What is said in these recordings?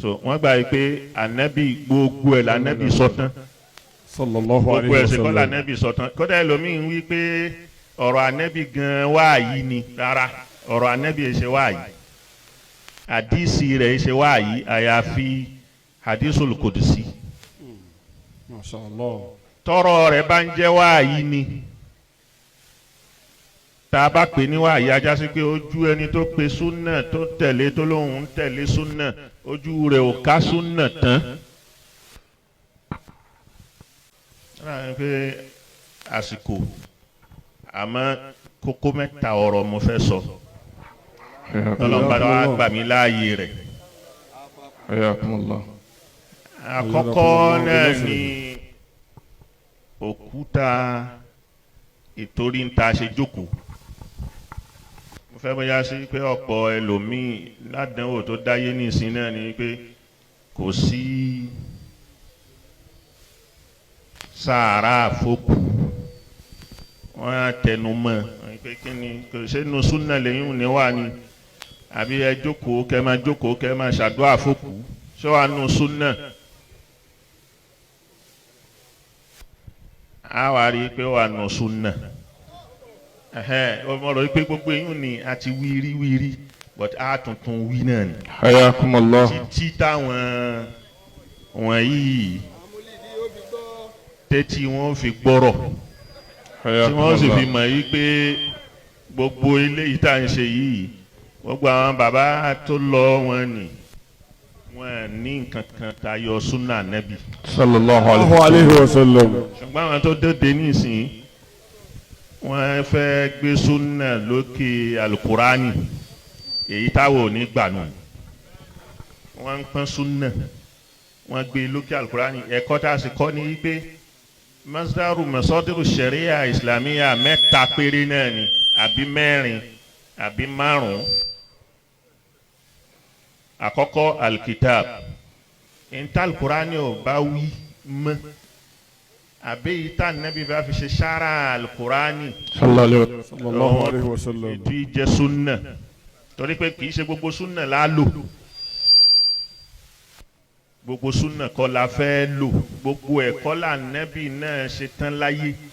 so wọ́n gbà pé ànábì gbogbo ẹ̀ lànábì sọ tán sallallahu alayhi gbogbo wa ẹ̀ sì kọ́ sallam. lànábì sọ tán kódà ẹlòmíín wí pé ọ̀rọ̀ ànábì gan wáàyí ni rárá ọ̀rọ̀ ànábì ẹ̀ ṣe wáàyí àdìsí rẹ̀ ẹ̀ ṣe wáàyí àyàfi hadisul kudusi masha Allah. tọrọ rẹ̀ bá ń jẹ́ wáàyí ni tá a bá pè ní wáàyí ajá sí pé ojú ẹni tó pe súnà tó tẹ̀lé tó lóun ń tẹ̀lé súnà ojú rẹ̀ ò ká súnà tán. pé àsìkò àmọ́ kókó mẹ́ta ọ̀rọ̀ mo fẹ́ sọ ọlọ́mọba wa gbà mí láàyè rẹ̀. ayakumullah. àkọ́kọ́ náà ni òkúta ìtorí ń ta ṣe jókòó. mo fẹ́ bóyá sí pé ọ̀pọ̀ ẹlòmíì ládánwò tó dáyé nísìn náà ni pé kò sí sàárà àfọkù wọn á tẹnu mọ́ pé kí ni kò sínú súnà lẹ́yìn ní wà ní àbí ẹ jókòó kẹ́ máa ṣàdúrà àfọkù ṣé wàá nù súnà. a wá rí i pé wà nù súnà ọmọ rẹ pé gbogbo eyín ni a ti wírí but a tuntun wí náà ni. ayakumullah. títí táwọn wọ̀nyí tẹ́tí wọn fi gbọ́rọ̀ tí wọ́n sì fi mọ̀ yí pé gbogbo eléyìí tá à ń ṣe yìí gbogbo àwọn bàbá tó lọ wọn ni wọn ní nǹkan kan tayọ súnà nẹ́bí. sallallahu alayhi wa sallam. ṣùgbọ́n àwọn tó dóde nísìnyí wọ́n fẹ́ gbé súnà lókè alukurani èyí táwọn ò ní gbà nù wọ́n ń pọ́n súnà wọ́n gbé lókè alukurani ẹ̀kọ́ tá a sì kọ́ ní pé masdaru masadiru sharia islamiyya mẹ́ta péré náà ni àbí mẹ́rin àbí márùn-ún. àkọ́kọ́ alkitab ìta alukurani ò bá wí mọ́ àbí ìta nàbí bá fi ṣe sára alukurani sallallahu alayhi wa sallam. ètò ìjẹ sunna torí pé kì í ṣe gbogbo sunna la lò gbogbo sunna kọ́ la fẹ́ lò gbogbo ẹ̀kọ́ la nẹ́bí náà ṣe tán láyé kì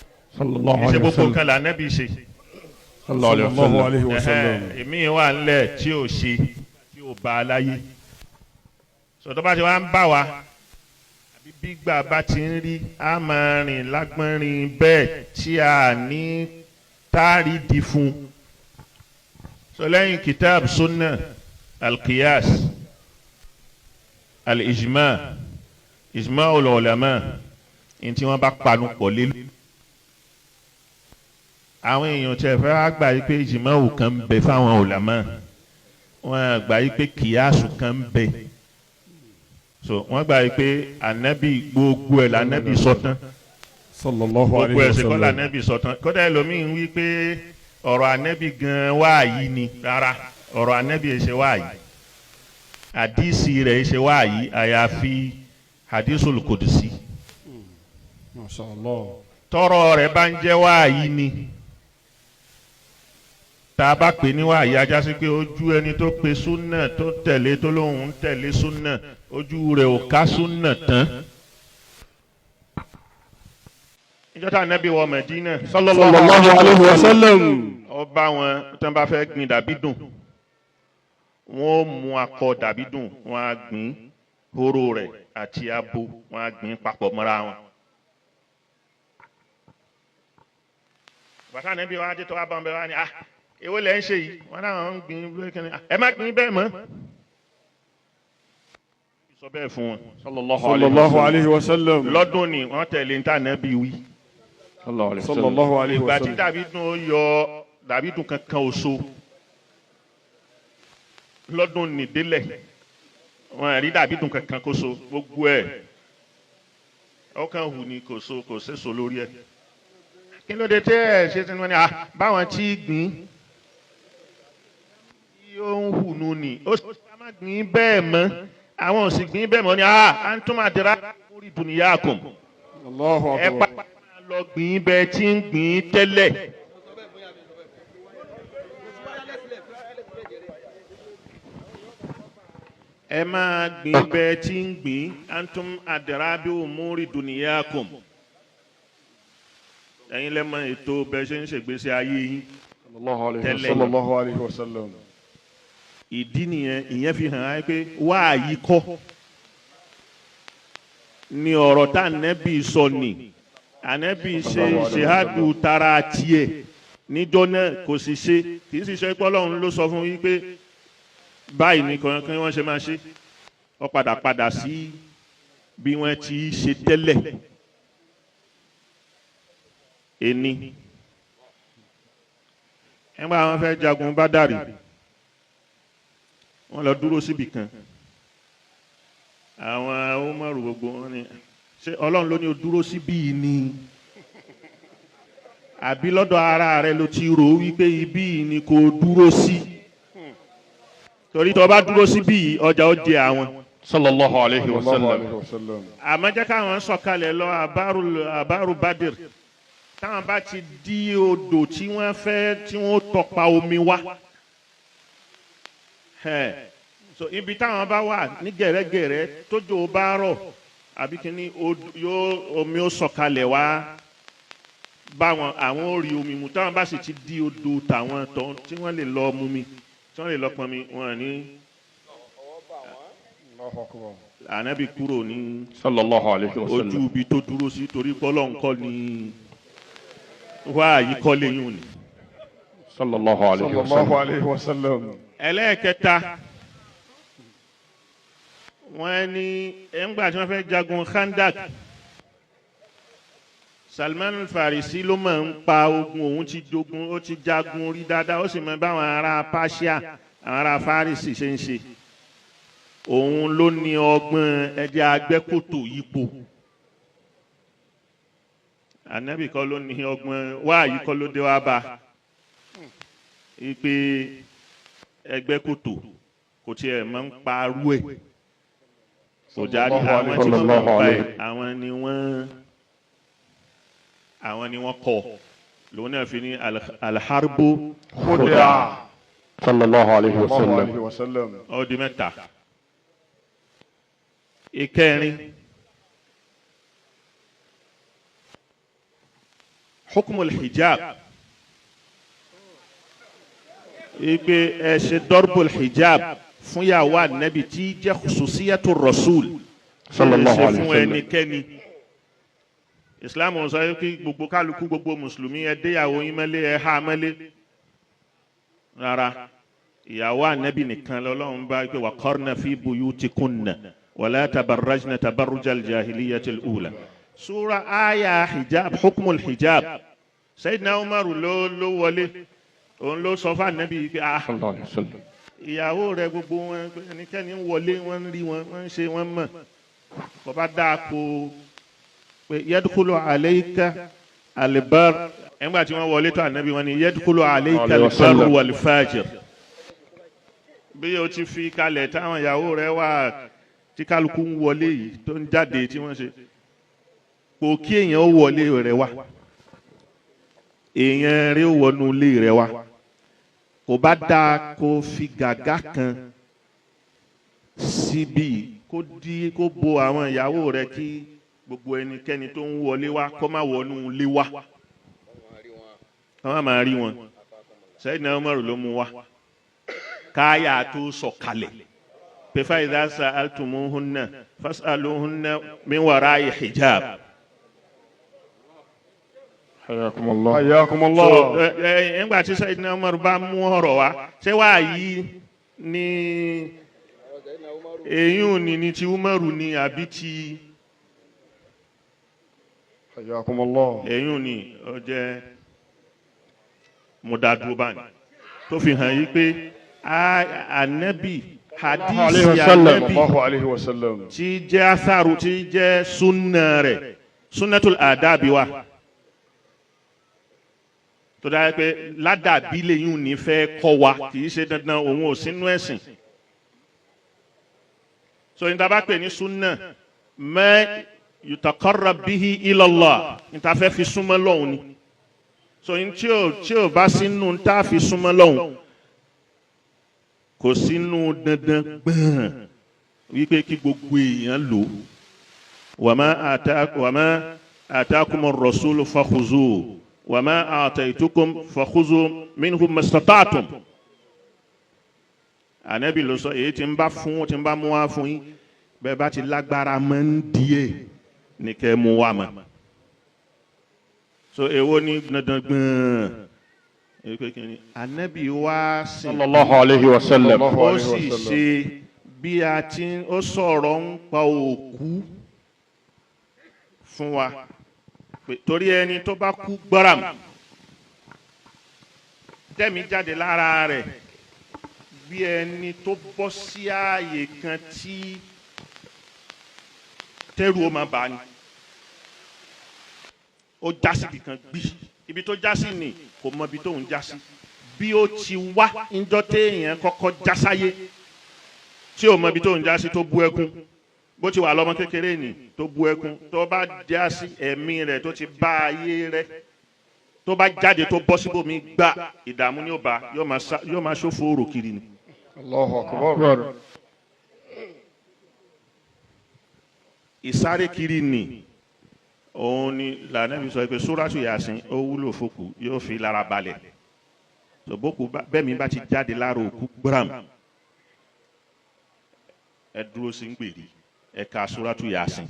í ṣe gbogbo kan la nẹ́bí ṣe sallallahu alayhi wa sallam. èmi wà ńlẹ̀ tí ò ṣe tí ò bá a láyé sọ̀tọ́ bá ti wá ń bá wa àbí gbígbà bá ti ń rí a máa rìn lágbọ́nrin bẹ́ẹ̀ tí a ní táàrí di fún so lẹ́yìn kitab sunna alqiyas al-ijma ulama ní tí wọ́n bá panu pọ̀ lé àwọn èèyàn tí ẹ fẹ́ wá gbà yí pé ijma ò kan ń bẹ fáwọn ulama wọ́n gbà yí pé kìyàsù kan ń bẹ so wọ́n gbà yí pé ànábì gbogbo ẹ̀ lànábì sọ tán sallallahu alayhi gbogbo wa ẹ̀ sì kọ́ sallam. lànábì sọ tán kódà ẹlòmíín wí pé ọ̀rọ̀ ànábì gan wáàyí ni rárá ọ̀rọ̀ ànábì ẹ̀ ṣe wáàyí àdìsí rẹ̀ ẹ̀ ṣe wáàyí àyàfi hadisul kudusi masha Allah. tọrọ rẹ̀ bá ń jẹ́ wáàyí ni tá a bá pè ní wáàyí ajá sí pé ojú ẹni tó pe súnà tó tẹ̀lé tó lóun ń tẹ̀lé súnà ojú rẹ̀ ò ká súnà tán. ìjọba ànábì wọ Mẹdínà sallallahu alayhi wa sallam. ọba wọn tó ń bá fẹ́ gbin dàbí dùn wọ́n ó mú akọ dàbí dùn wọ́n á gbìn hóró rẹ̀ àti abo wọ́n á gbìn papọ̀ mọ́ra wọn. bàtà ànábì wa dé tó wá bá wọn bẹ́ẹ̀ wá ní èwo lẹ́ ń ṣe yìí wọ́n náà ń gbìn lókè ẹ má gbìn bẹ́ẹ̀ mọ́. sọ bẹ́ẹ̀ fún wọn. sallallahu alayhi wa sallam. lọ́dún ni wọ́n tẹ̀lé ní tànàbí wí. sallallahu alayhi wa ìgbà tí sallam. dàbí dùn ó yọ dàbí dùn kankan oṣù lọ́dún ní délẹ̀ wọn rí dàbí dùn kankan kó so gbogbo ẹ̀ ọkàn hù ní kò so kò sẹ́so lórí ẹ̀ kí ló dé tẹ́ ẹ̀ ṣe tí wọ́n ní báwọn tí gbìn yóò ń hù nù ní ó sì má gbìn bẹ́ẹ̀ mọ́ àwọn ò sì gbìn bẹ́ẹ̀ mọ́ ní antum adra múrí dùnìyàkùn Allahu ẹ akbar. pa lọ gbìn bẹ́ẹ̀ tí ń gbìn tẹ́lẹ̀. ẹ máa gbìn bẹ́ẹ̀ tí ń gbìn antum adirabi umuri duniyakum ẹ̀yin lẹ́mọ̀ ètò bẹ́ẹ̀ ṣe ń ṣègbésí ayé yín sallallahu alayhi wa sallam. ìdí nìyẹn ìyẹn fi hàn án pé wáàyí kọ́ ni ọ̀rọ̀ tá ànẹ́bí sọ ni ànẹ́bí ṣe ṣèhádù tara tiẹ̀ níjọ́ náà kò sì ṣe kì í sì ṣe pé Ọlọ́run ló sọ fún yín pé báyìí ni kí wọ́n ṣe máa ṣe ó padà sí bí wọ́n ti ṣe tẹ́lẹ̀ ẹni ẹgbẹ́ àwọn fẹ́ jagun Bádàrí wọ́n lọ dúró síbì kan àwọn Umaru gbogbo wọn ni ṣé Ọlọ́run ló ní o dúró síbí yìí ni àbí lọ́dọ̀ ara rẹ ló ti rò wípé ibí yìí ni kò dúró sí torí tó bá dúró síbí yìí ọjà ó jẹ àwọn. sallallahu alayhi wa sallam. àmọ́ jẹ́ káwọn sọ̀kalẹ̀ lọ àbárù Badr táwọn bá ti dí odò tí wọ́n fẹ́ tí wọ́n tọpa omi wá so ibi táwọn bá wà ní gẹ̀rẹ́gẹ̀rẹ́ tójò bá rọ̀ àbí kíní omi ó sọ̀kalẹ̀ wá báwọn àwọn ò rí omi mu táwọn bá sì ti dí odò tàwọn tán tí wọ́n lè lọ mú mi tí wọ́n lè lọ pọn mi wọn ní ànábì kúrò ní sallallahu alayhi wa sallam ojú ibi tó dúró sí torí pọ́lọ́ nǹkan ní wá àyíkọ́ lẹ́yìn òní. sallallahu alayhi wa sallam. ẹlẹ́ẹ̀kẹta wọ́n ní ẹ̀ńgbà tí wọ́n fẹ́ jagun Khandak Salman al-Farisi ló máa ń pa ogun òun ti jogun ó ti jagun rí dáadáa ó sì mọ báwọn ará Persia àwọn ará Farisi ṣe ń ṣe òun ló ní ọgbọ́n ẹdí agbẹ́kòtò yípo Ànábì kọ́ ló ní ọgbọ́n wáàyí kọ́ ló dé wá bá ipe ẹgbẹ́ kòtò kò tiẹ̀ máa ń parú ẹ̀ kò jáde àwọn tí wọ́n máa ń pa ẹ̀ àwọn ni wọ́n kọ́ lòun náà fi ní alharbu khuda sallallahu alayhi wa sallam. ó di mẹ́ta. ìkẹrin hukmul hijab ipe ẹ ṣe dọ́rbul hijab fún yàwó ànábì tí jẹ́ khususiyatu rasul sallallahu alayhi fún wa sallam. ẹnikẹ́ni islam sọ pé gbogbo kálukú gbogbo mùsùlùmí ẹ déyàwó yín mọ́lé ẹ há mọ́lé rárá ìyàwó ànábì nìkan lọ́lọ́run bá pé waqarna fi buyutikunna wala tabarrajna tabarrujal jahiliyatil ula sura aya hijab hukmul hijab sayyidina umaru ló wọlé òun ló sọ fún ànábì pé ìyàwó rẹ gbogbo wọn ẹnikẹ́ni ń wọlé wọn ń rí wọn wọn ń ṣe wọn mọ̀ kò bá dáa kó pé yadkhulu alayka albar ẹgbà tí wọ́n wọlé tó ànábì wọn ni yadkhulu alayka albar wal fajir bí o ti fi kalẹ̀ táwọn ìyàwó rẹ wà tí kálukú ń wọlé yìí tó ń jáde tí wọ́n ṣe kò kí èèyàn ó wọlé rẹ wá èèyàn rẹ ó wọnú ilé rẹ wá kò bá dáa kó fi gàgá kan síbi kó bo àwọn ìyàwó rẹ kí gbogbo ẹnikẹ́ni tó ń wọlé wá kó má wọnú ilé wá kó má máa rí wọn Sayyidina Umaru ló mú wá káyà tó sọ̀kalẹ̀ pé fa idha sa'altumuhunna fas'aluhunna min wara'i hijab. Hayyakumullah. Nígbà tí Sayyidina Umaru bá mú ọ̀rọ̀ wá ṣé wàá yí ní èyí ni ti Umaru ni àbí ti Hayyakumullah. èyí ni ó jẹ́ mudadubani tó fi hàn yí pé ànábì hadisi ànábì tí jẹ́ asaru tí jẹ́ sunna rẹ̀ sunnatul adabi wa tó dáa pé ládàbí lèyìn ní fẹ́ kọ́ wa kì í ṣe dandan òun ò sínú ẹ̀sìn so ní ta bá pè ní sunna ma yutaqarrab bihi ila Allah ní ta fẹ́ fi súnmọ́ lọ́hùn ni so ní tí ò bá sínú ní ta fi súnmọ́ lọ́hùn kò sínú dandan gbọ̀n wípé kí gbogbo èèyàn lò wa ma atakumur rasulu fakhuzuhu wa ma ataytukum fakhuzu minhu mastata'tum. Ànábì ló sọ èyí tí ń bá mú wá fún yín bẹ́ẹ̀ bá ti lágbára mọ́ ń díẹ̀ ní kẹ́ mú wá mọ́. So èwo ni dandan Ànábì wá sí sallallahu alayhi wa sallam. ó sì ṣe bí a ti ó sọ̀rọ̀ ń pa òkú fún wa torí ẹni tó bá kú gbọ́ràm tẹ́mi jáde lára rẹ̀ bí ẹni tó bọ́ sí ààyè kan tí tẹ́rù ó máa bá ní ó já síbi kan gbí ibi tó já sí ni kò mọ ibi tó ń já sí bí ó ti wá ńjọ́ téèyàn kọ́kọ́ já sáyé tí ò mọ ibi tó ń já sí tó bú ẹkún bó ti wà lọ́mọ kékeré ni tó bú ẹkún tó bá já sí ẹ̀mí rẹ̀ tó ti bá ayé rẹ̀ tó bá jáde tó bọ́ síbòmí gbà ìdààmú ni ó bá yóò máa ṣòfò òrò kiri ni. Allahu akbar. Ìsáré kiri ni òun ni lànàbí sọ pé súrátù Yásìn ó wúlò fòkù yóò fi lára balẹ̀ tòbókù bẹ́ẹ̀ mi bá ti jáde lára òkú gbram ẹ dúró sí gbèrí ẹ ka súrátù Yásìn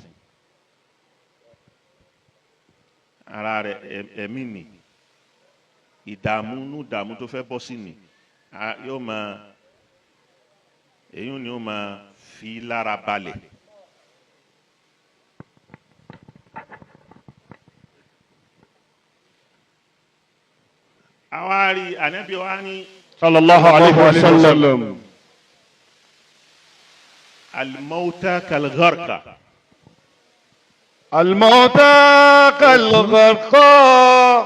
ara rẹ̀ ẹ̀mí ni ìdààmú tó fẹ́ bọ́ sí ni yóò máa èyí ni ó máa fi lára balẹ̀. Awari Ànábì wa ni sallallahu alayhi wa sallam. Al-mauta kal-gharqa. Al-mauta kal-gharqa.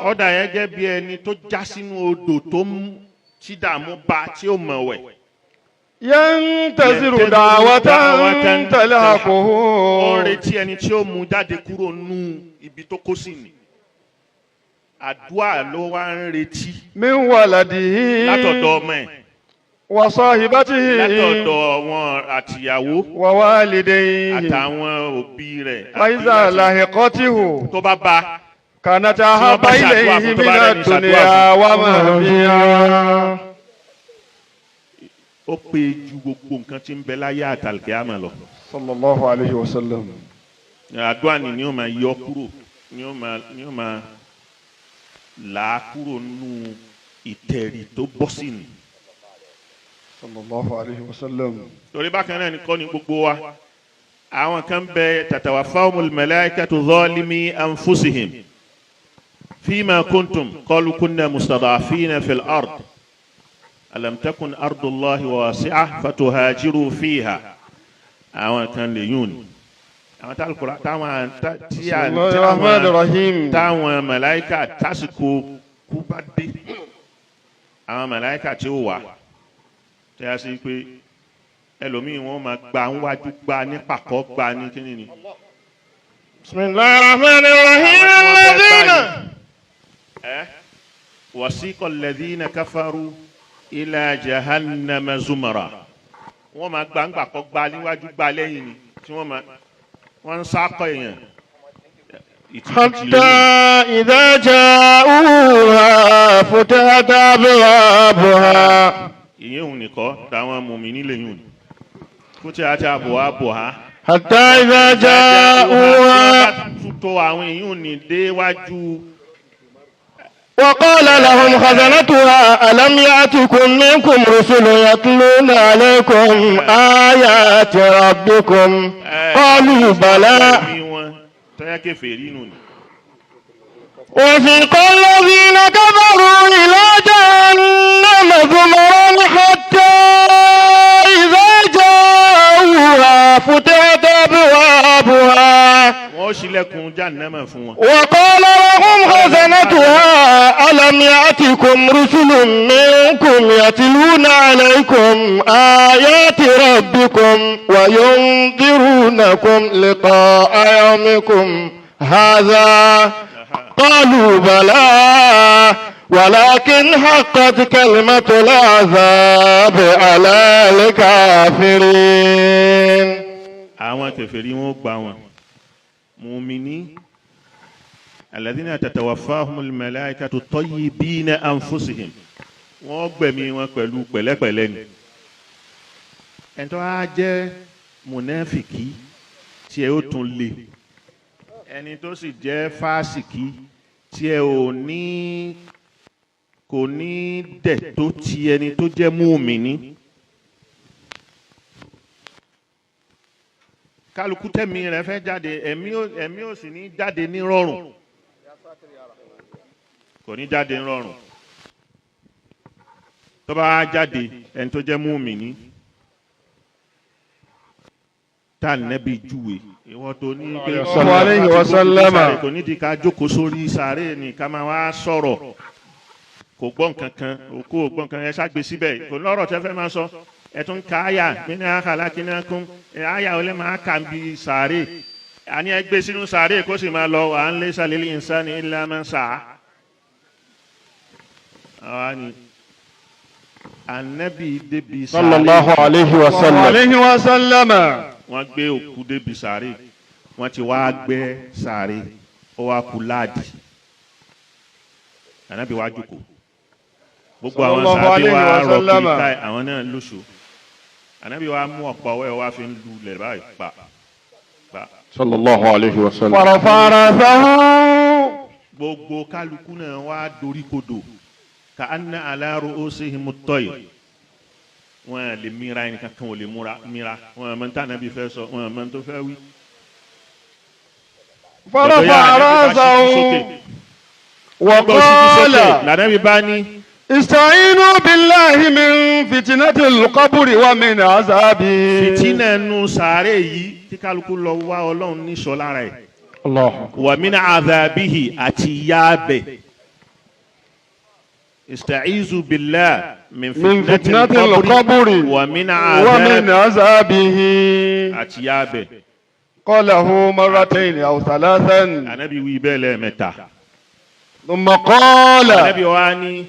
Ó dà gẹ́gẹ́ bí ẹni tó já sínú odò tó tí dààmú bá tí ó mọ̀ wẹ̀. Yantaziru da'watan talhaquhu. Ó retí ẹni tí ó mú jáde kúrò nú ibi tó kó sí ni. Àdúà ló wá ń retí. Min waladihi. Látọ̀dọ̀ ọmọ ẹ̀. Wa sahibatihi. Látọ̀dọ̀ wọn àtìyàwó. Wa walidayhi. Àtàwọn òbí rẹ̀. Fa iza lahiqatihu. Tó bá bá. Kanat ahabba ilayhi minad dunya wa ma fiha. Ó pé ju gbogbo nǹkan tí ń bẹ láyé àtàlùkìyámà lọ. Sallallahu alayhi wa sallam. Àdúà ni ó máa yọ kúrò ni ó máa là á kúrò nínú ìtẹ̀rì tó bọ́ sí ni. Sallallahu alayhi wa sallam. Torí bákan náà nìkan ni gbogbo wa àwọn kan bẹ tatawaffahumul malaikatu zalimi anfusihim fima kuntum qalu kunna mustada'afina fil ard alam takun ardullahi wasi'ah fatuhajiru fiha. Àwọn kan lè yún àwọn tálùkùrá táwọn màláíkà tásìkò kú bá dé àwọn màláíkà tí ó wà tí a sì pé ẹlòmíì wọn máa gba níwájú gba ní pàkọ́ gba ní kíni ni. Bismillahir rahmanir rahim. wasiqa alladhina kafaru ila jahannama zumara. Wọ́n máa gba ńgbàkọ́ gba níwájú gba lẹ́yìn ni tí wọ́n ń sákọ̀ èèyàn. Hatta idha ja'uha futihat abwabuha. Ìyẹn òun nìkọ́ táwọn mùmínì lè yùn. Futihat abwabuha. Hatta idha ja'uha. Tútọ́ àwọn èèyàn ní déwájú. وقال لهم خزنتها ألم يأتكم منكم رسل يتلون عليكم آيات ربكم قالوا بلى وسيق الذين كفروا إلى جهنم زمرا حتى إذا جاءوها فتحت أبوابها وقال لهم خزنتها ألم يأتكم رسل منكم يتلون عليكم آيات ربكم وينذرونكم لقاء يومكم هذا قالوا بلى ولكن حقت كلمة العذاب على الكافرين. àwọn kèfèrí wọn gbà wọn. mùmíní alladhina tatawaffahumul malaikatu tayyibina anfusihim wọ́n gbẹ̀mí wọn pẹ̀lú pẹ̀lẹ́pẹ̀lẹ́ ni. ẹni tó á jẹ́ mùnáfìkì tí ẹ ó tún le, ẹni tó sì jẹ́ fásìkì tí ẹ kò ní dẹ̀ tó ti ẹni tó jẹ́ mùmíní. kálukú tẹ̀mí rẹ̀ fẹ́ jáde, ẹ̀mí ò sì ní jáde ní rọrùn, kò ní jáde ní rọrùn. tó bá jáde ẹni tó jẹ́ mùmíní tá nẹ́bí júwe ìwọ́n tó ní pé kò ní di ká jókòó sórí sàárè ní ká máa wá sọ̀rọ̀, kò gbọ́ nǹkan kan, òkú ò gbọ́ nǹkan kan, ẹ ṣàgbé síbẹ̀, kò lọ́rọ̀ tẹ́ fẹ́ máa sọ, ẹ tún ka àyà nínú àkàlà kínní kún àyà olè máa kà bí sàárè, àní ẹ gbé sínú sàárè kó sì máa lọ à ń lé sàlẹ̀ insani illa man sa'a. àwa ni anabi débi sàárè sallallahu alayhi wa sallam. wọ́n gbé òkú débi sàárè, wọ́n ti wá gbẹ́ sàárè, ó wá kú láàdì, anabi wá jókòó, gbogbo àwọn sàbí wa rọ kiri ká àwọn náà lóṣù, anabi wa mú ọ̀pọ̀ ọwọ́ ẹ̀ wá fi ń lu lẹ̀ báyìí pa. sallallahu alayhi wa sallam. gbogbo kálukú náà wá dorí kodò ka anna ala ru'usihimut tayr, wọn lè mira ẹni kankan ò lè mira, wọn mọ ntá anabi fẹ́ sọ, wọn mọ ntó fẹ́ wí. وقال lànàbí bá ní استعينوا بالله من فتنة القبر ومن عذابه. fìtínà nù sàárè yìí tí kálukú lọ wá Ọlọ́run ní sọ lára ẹ̀. Allah. wa min adhabihi àti yáàbẹ̀. استعيذوا بالله من فتنة القبر ومن عذابه àti yáàbẹ̀. قاله مرتين أو ثلاثا. Ànábì wí bẹ́ẹ̀ lẹ́ẹ̀mẹ́ta. ثم قال Ànábì wá ní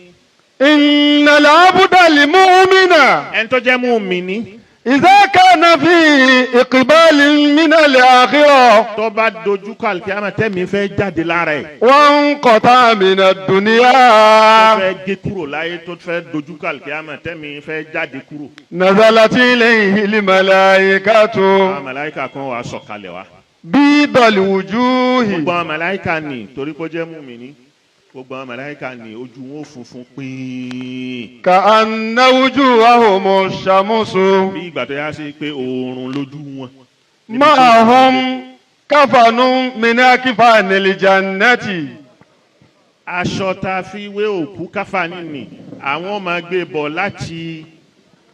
إن العبد المؤمن ẹni tó jẹ́ mùmínì إذا كان في إقبال من الآخرة tó bá dojú kọ àlùkìyámà tẹ́mi fẹ́ jáde lára ẹ̀, وانقطع من الدنيا tó fẹ́ gé kúrò láyé, tó fẹ́ dojú kọ àlùkìyámà tẹ́mi fẹ́ jáde kúrò, نزلت إليه الملائكة àwọn màláíkà kan wà sọ̀kalẹ̀ wá. بيض الوجوه. gbogbo àwọn màláíkà ní torí kó jẹ́ mùmínì, gbogbo àwọn màláíkà ní ojú wọn funfun pín, كأن وجوههم الشمس bí ìgbà tó yá sí pé oòrùn lójú wọn. معهم كفن من أكفان الجنة. aṣọ tá a fi wé òkú káfáàní ni àwọn máa gbé bọ̀ láti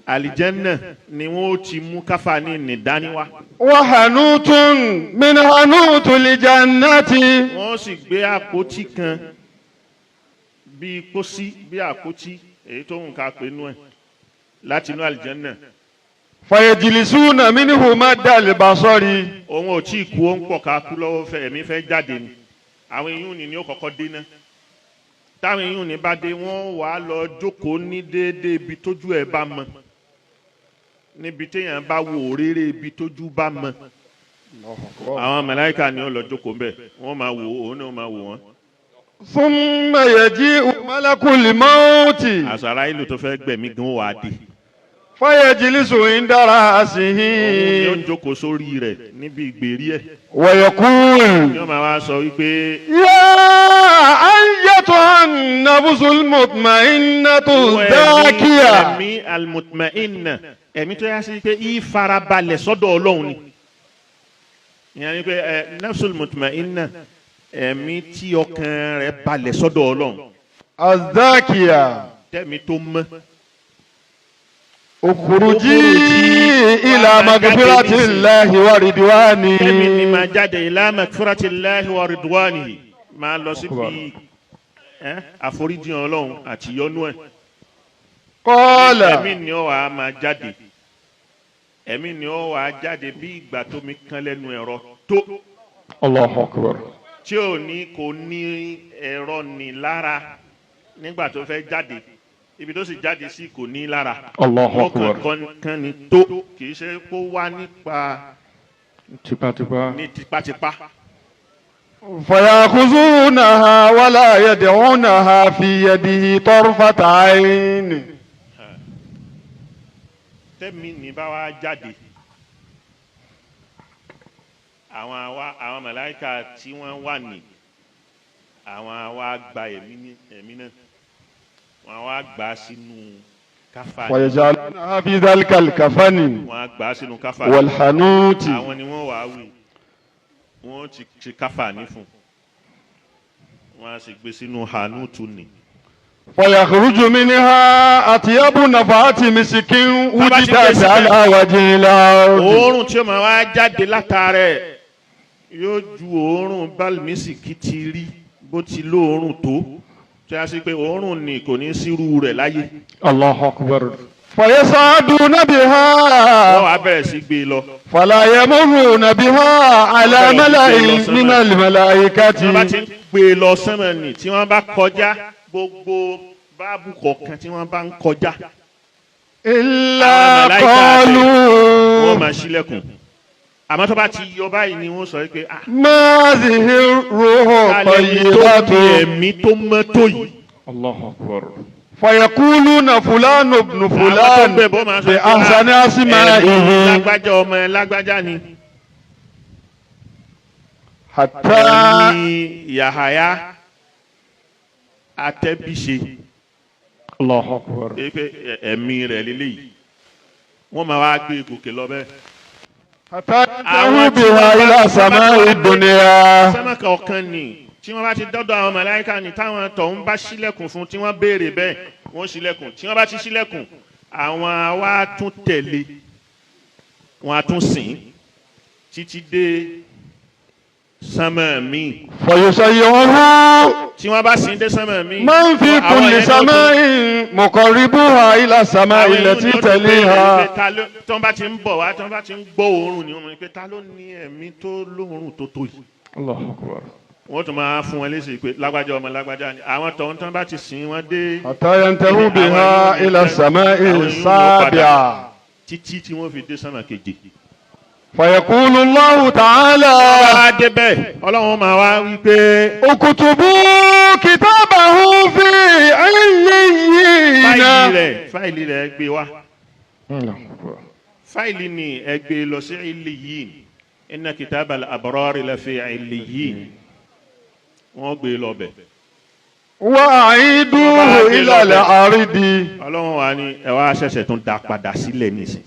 àlìjẹ́nà ni wọ́n ó ti mú káfáàní ní dání wá. وحنوت من حنوت الجنة. wọ́n sì gbé àpótí kan bíi pósí, bí àpótí èyí tó ń ka pé nú ẹ̀ láti inú àlìjẹ́nà. فيجلسون منه مد البصر. òun ò tí ì kú, ó ń pọ̀ ká kú lọ́wọ́ fẹ́ ẹ̀mí fẹ́ jáde ni. àwọn èèyàn ni ó kọ́kọ́ dé ná. táwọn èèyàn ní bá dé wọ́n wàá lọ jókòó ní déédéé ibi tójú ẹ̀ bá mọ, níbi téèyàn bá wò réré ibi tójú bá mọ. àwọn màláíkà ni ó lọ jókòó ńbẹ̀, wọ́n máa wò ó, òun náà máa wò wọ́n. ثم يجيء ملك الموت. àṣàrà ìlú tó fẹ́ gbẹ̀mí gan wà á dé. فيجلس عند رأسه. òun ni ó jókòó sórí rẹ̀ níbi ìgbèrí ẹ̀. ويقول yóò máa wá sọ wípé يا أيتها النفس المطمئنة الزاكية. ẹ̀mí al-mutma'inna, ẹ̀mí tó yá sí pé ìfarabalẹ̀ sọ́dọ̀ Ọlọ́run ni. ìyẹn ni pé nafsul mutma'inna, ẹ̀mí tí ọkàn rẹ̀ balẹ̀ sọ́dọ̀ Ọlọ́run. الزاكية. tẹ̀mí tó mọ́. اخرجي إلى مغفرة الله ورضوانه. tẹ̀mí ni máa jáde ila magfiratillahi wa ridwanihi, máa lọ síbi àforíjì Ọlọ́run àti yọ́nú ẹ̀. قال ẹ̀mí ni ó wà á máa jáde, ẹ̀mí ni ó wà á jáde bí ìgbà tó mi kan lẹ́nu ẹ̀rọ tó. الله أكبر. tí ò ní kò ní ẹ̀rọ ní lára, nígbà tó fẹ́ jáde ibi tó sì jáde sí kò ní lára. Allahu Akbar. kan ni tó kì í ṣe kó wá nípa tipátipá. ní tipátipá. فيأخذونها ولا يدعونها في يده طرفة عين. tẹ́mi ní bá wá jáde àwọn màláíkà tí wọ́n wà ní àwọn wá gba ẹ̀mí náà wọ́n wá gbà sínú káfà. ويجعلونها في ذلك الكفن wọ́n gbà sínú káfà. والحنوت. àwọn ni wọ́n wá wí wọ́n ti ṣe káfà ní fún wọ́n á sì gbé sínú hanutu ni. فيخرج منها أطيب نفحات مسك وجدت على وجه الأرض. òórùn tí ó máa wá jáde látàrẹ yóò ju òórùn bálmísìkì ti rí bó ti lóòórùn tó tí a sì pé òórùn ni kò ní sírú rẹ̀ láyé. الله أكبر. فيصعدون بها. wọ́n wá bẹ̀rẹ̀ sí gbé e lọ. فلا يمرون بها على ملأ من الملائكة. tí wọ́n bá ti ń gbé e lọ sánmà ni tí wọ́n bá kọjá gbogbo báàbù kọ̀ọ̀kan tí wọ́n bá ń kọjá. إلا قالوا. wọ́n máa ṣílẹ̀kùn àmọ́ tó bá ti yọ báyìí ni wọ́n sọ pé ما هذه الروح الطيبة. ẹ̀mí tó mọ́ tó yìí. الله أكبر. فيقولون فلان ابن فلان بأحسن أسمائه. lágbájá ọmọ ẹ lágbájá ni. حتى Yahaya atẹ́bíṣe. الله أكبر. ẹ̀mí rẹ̀ lélẹ́yìí wọ́n máa wá gbé gòkè lọ bẹ́ẹ̀. حتى ينتهوا بها إلى سماء الدنيا. sánmà kọ̀ọ̀kan ni tí wọ́n bá ti dọ́dọ̀ àwọn màláíkà ni táwọn tọ̀hún bá ṣílẹ̀kùn fún tí wọ́n béèrè bẹ́ẹ̀ wọ́n ṣílẹ̀kùn tí wọ́n bá ti ṣílẹ̀kùn àwọn wá tún tẹ̀lé wọ́n á tún sìn títí dé sánmà míì. فيسيره. tí wọ́n bá sìn dé sánmà míì. من في كل سماء مقربوها إلى السماء التي تليها. tí wọ́n bá ti ń bọ̀ wá tí wọ́n bá ti ń gbọ́ òórùn ni wọ́n mọ̀ pé ta ló ní ẹ̀mí tó lóòórùn tó tó yìí. الله أكبر. wọ́n tún máa fún wọn léṣe pé lágbájá ọmọ lágbájá ni àwọn tọ̀hún tán bá ti sìn wọ́n dé. حتى ينتهوا بها إلى السماء السابعة. títí tí wọ́n fi dé sánmà keje. فيقول الله تعالى. wọ́n á débẹ̀ ọlọ́run máa wá wí pé. اكتبوا كتابه في عليين. fáìlì rẹ̀ gbé wá. fáìlì ni ẹ gbé lọ sí illiyin. inna kitabal abrari lafi illiyin. wọ́n gbé lọ bẹ̀. وأعيدوه إلى الأرض. ọlọ́run wa ni ẹ wá ṣẹ̀ṣẹ̀ tún dá padà sílẹ̀ nísìn.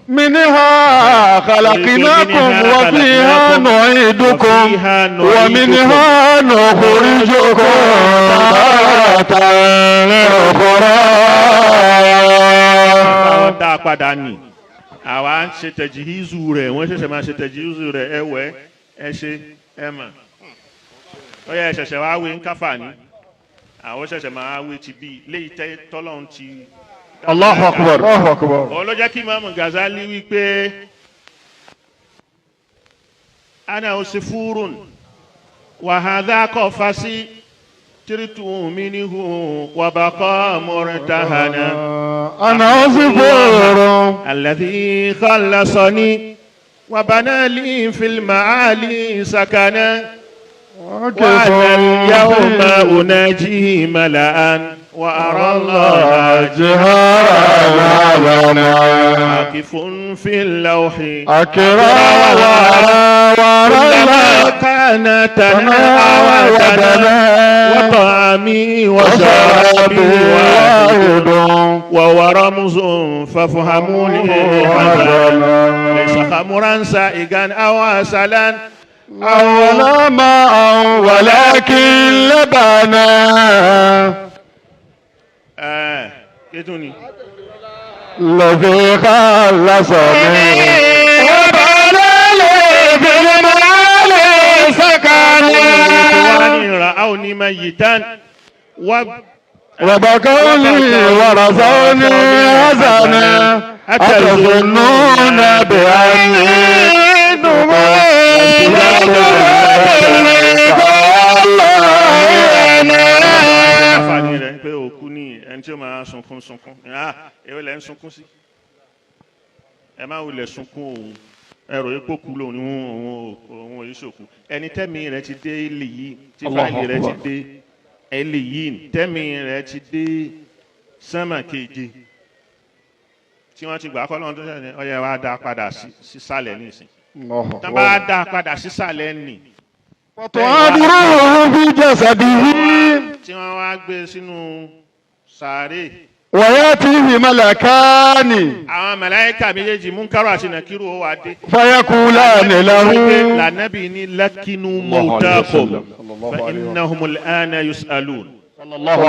منها خلقناكم وفيها نعيدكم ومنها نخرجكم تارة أخرى. àwọn dá padà ní àwa ń ṣe tẹ̀jìhízù rẹ̀ wọ́n ṣẹ̀ṣẹ̀ máa ṣe tẹ̀jìhízù rẹ̀ ẹ wẹ̀ ẹ ṣe ẹ mà ó yẹ ṣẹ̀ṣẹ̀ wá wí ń káfà ní àwọn ṣẹ̀ṣẹ̀ máa wí ti bí léyìí tọ́lọ́run ti. Allahu Akbar. Allahu Akbar. òun ló jẹ́ kí Imam Ghazali wí pé ana usifurun wa hadha qafasi tiritu minhu wa baqa murtahana. أنا عصفور. الذي خلصني وبنى لي في المعالي سكنا وأنا اليوم أناجيه ملأ وأرى الله جهارا عاكف في اللوح أكرا كلما كان تنهى ودنا وطعامي وشرابي واحد وهو رمز فافهموني ليس خمرا سائغا أو عسلا أو ماء ولكن لبنا. كتوني الذي خلصني وبنى لي في المعالي سكنا رأوني ميتا وبكوني ورثوني حسنا أتظنون بأني lẹ́ ń sunkún sí ẹ má wulẹ̀ sunkún òun ẹrọ epo kú lòun òun ìṣòkú ẹni tẹ́mi rẹ̀ ti dé ilé yìí tí fáìlì rẹ̀ ti dé ilé yìí tẹ́mi rẹ̀ ti dé sánmà keje tí wọ́n ti gbà kọ́ lọ́wọ́ tó ṣẹlẹ̀ ọyẹ wa dá padà sísàlẹ̀ nísìn tá bá dá padà sísàlẹ̀ nì. ọ̀tọ̀ adúrú fi jasadihi. tí wọ́n wá gbé sínú sàárè. ويأتيه ملكان àwọn màláíkà méjèèjì Munkaru àti Nakiru ó wá dé. فيقولان له lànàbì ní lakinu mawtakum fa innahumul ana yus'alun. sallallahu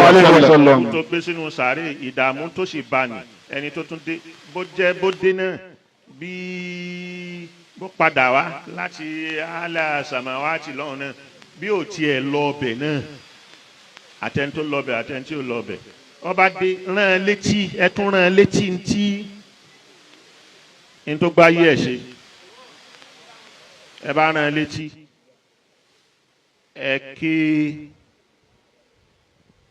alayhi wa sallam. tó gbé sínú sàárè ìdààmú tó sì bá ní ẹni tó tún dé bó dé náà bí bó padà wá láti ala samawati lọ́hùn náà bí ò tiẹ̀ lọ ọbẹ̀ náà àtẹni tó lọ ọbẹ̀ àtẹni tí ò lọ ọbẹ̀ ọba dé rán létí ẹ tún rán létí ntí n tó gbá yí ẹ ṣe ẹ bá rán létí ẹ ké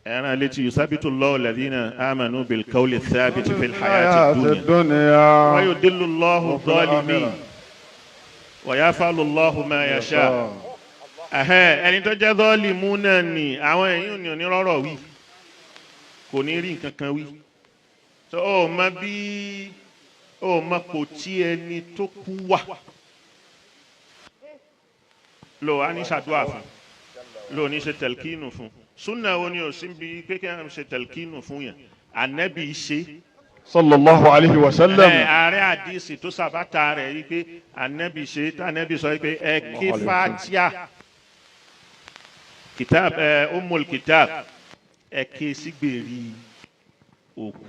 ẹ rán létí yusabitu Allahu alladhina amanu bil qawli thabiti fil hayati dunya wa yudillu Allahu adh-dhalimin wa yaf'alu Allahu ma yasha. ẹni tó jẹ́ zalimu náà ni àwọn èyí ò ní rọ́rọ̀ wí kò ní rí nǹkan kan wí tó o mọ bí o mọ kò tí ẹni tó kú wà lò á ní ṣàdúrà fún lò ní ṣe tẹlkínù fún súnà wo ni o sì ń bi pé kí wọn ṣe tẹlkínù fún yẹn ànábì ṣe. sallallahu alayhi wa sallam. ààrẹ àdìsí tó sàbátà rẹ̀ yìí pé ànábì ṣe tá ànábì sọ pé ẹ ké Fatiha kitab umul kitab ẹ ké sígbèrí òkú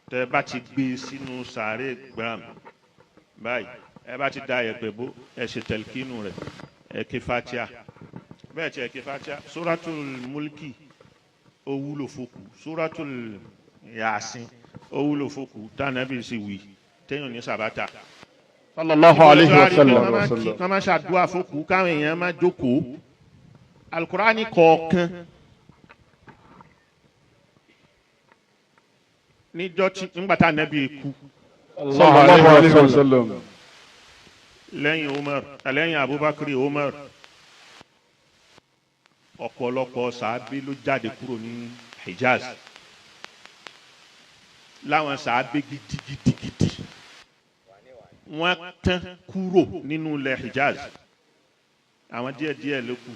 tẹ bá ti gbé sínú sàárè gbàm báyìí ẹ bá ti da ẹ̀pẹ̀ bó ẹ ṣe tẹlkínù rẹ̀ ẹ ké Fatiha bẹ́ẹ̀ tí ẹ ké Fatiha suratul mulki ó wúlò fókù suratul yasin ó wúlò fókù tànàbí sì wí téèyàn ní sàbátà. sallallahu alayhi wa sallam. kí wọ́n má ṣàdúrà fókù káwọn èèyàn má jókòó alukurani kọ̀ọ̀kan níjọ́ tí ńgbàtà nàbí kú sallallahu alayhi wa sallam. lẹ́yìn Abubakar Umar ọ̀pọ̀lọpọ̀ sàábé ló jáde kúrò ní Hijaz láwọn sàábé gidigidi wọ́n tán kúrò nínú ilẹ̀ Hijaz àwọn díẹ̀díẹ̀ ló kù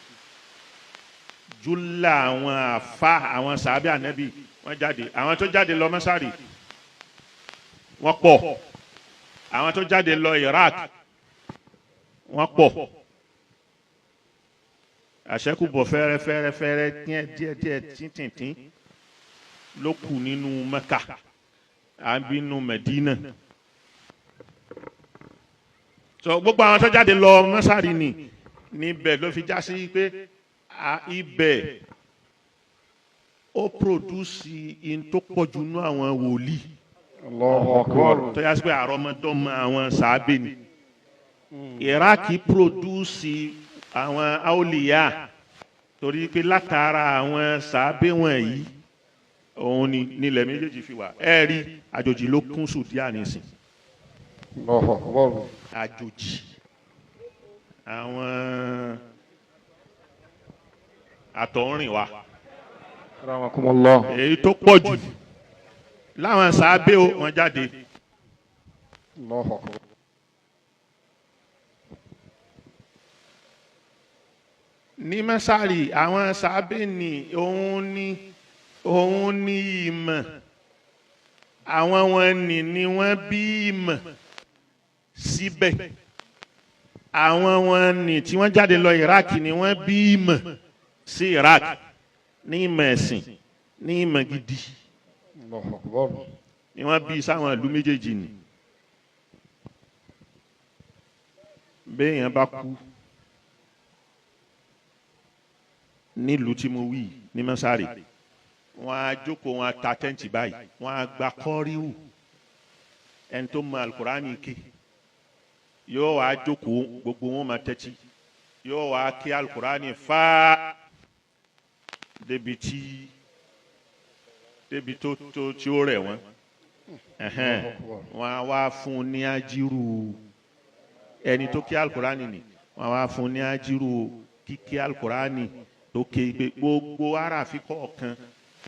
jùlọ àwọn àfa àwọn sàábé ànábì wọ́n jáde àwọn tó jáde lọ Masari wọ́n pọ̀ àwọn tó jáde lọ Iraq wọ́n pọ̀ àṣẹkùbọ̀ fẹ́rẹ́fẹ́rẹ́ díẹ̀ tíntín ló kù nínú Mẹ́kà àbí nínú Mẹ́dínà so gbogbo àwọn tó jáde lọ Masari níbẹ̀ ló fi já sí pé ibẹ̀ ó pòdúsì in tó pọ̀jù nú àwọn wòlíì. Allahu akbar. tó yá sí pé àrọ́mọdọ́mọ àwọn sàábé ni. Iraki pòdúsì àwọn aoliya torí pé látara àwọn sàábé wọ̀nyí òun ni nílẹ̀ méjèèjì fi wà ẹ rí àjòjì ló kún Sudan nísìn. Allahu akbar. àjòjì àwọn àtọ̀rìn wa rahmakumullah. èyí tó pọ̀ jù láwọn sàábé wọn jáde. Allahu akbar. ní Masari àwọn sàábé ni òun ní ìmọ̀ àwọn wọn ni wọ́n bí ìmọ̀ síbẹ̀ àwọn wọn ni tí wọ́n jáde lọ Iraq ni wọ́n bí ìmọ̀ sí Iraq ní ìmọ̀ ẹ̀sìn ní ìmọ̀ gidi Allahu akbar. ni wọ́n bí sáwọn ìlú méjèèjì ni béèyàn bá kú nílùú tí mo wí ní Masari wọ́n á jókòó wọ́n á ta tẹ́ǹtì báyìí wọ́n á gba kọ́ríwù ẹni tó mọ alukurani ké yóò wá jókòó gbogbo wọn máa tẹ́tí yóò wá ké alukurani fáá débi tí débi tó tí ó rẹ̀ wọ́n wọ́n á wá fún ní ajíru ẹni tó ké alukurani ni wọ́n á wá fún ní ajíru kíké alukurani tó ké gbogbo aráàfin kọ̀ọ̀kan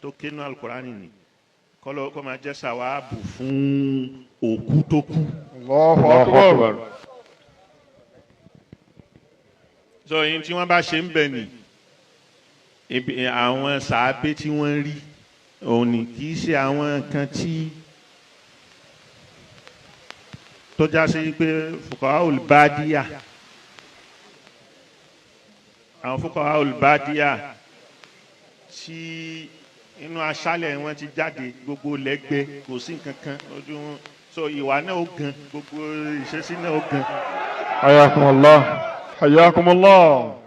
tó ké nú alukurani ni kọ́ máa jẹ́ sàwáàbù fún òkú tó kú. Allahu Akbar. sọ yín tí wọ́n bá ṣe ń bẹ̀ ni àwọn sàábé tí wọ́n rí òun ni kì í ṣe àwọn kan tí tó já sí pé fuqahaul badiya àwọn fuqahaul badiya tí inú aṣálẹ̀ wọn ti jáde gbogbo lẹ́gbẹ́ kò sí nǹkan kan ojú wọn so ìwà náà ó gan gbogbo ìṣesí náà ó gan. Hayyakumullah. Hayyakumullah.